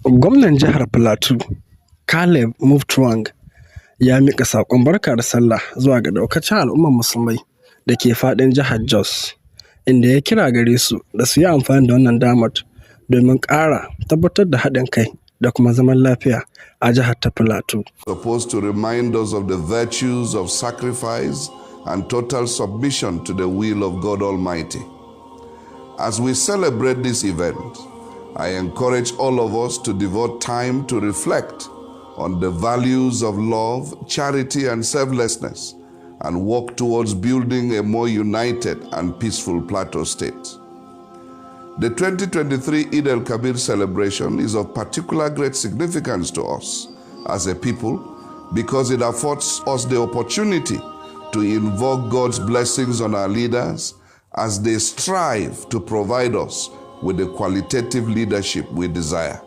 Gwamnan jihar Plateau, Caleb Mutfwang, ya miƙa saƙon barka da sallah zuwa ga ɗaukacin al'ummar musulmai da ke faɗin jihar Jos, inda ya kira gare su da su yi amfani da wannan damar domin ƙara tabbatar da haɗin kai da kuma zaman lafiya a jihar ta Plateau. Supposed to remind us of the virtues of sacrifice and total submission to the will of God Almighty. As we celebrate this event, I encourage all of us to devote time to reflect on the values of love, charity, and selflessness, and work towards building a more united and peaceful Plateau state. The 2023 Eid al-Kabir celebration is of particular great significance to us as a people because it affords us the opportunity to invoke God's blessings on our leaders as they strive to provide us with the qualitative leadership we desire.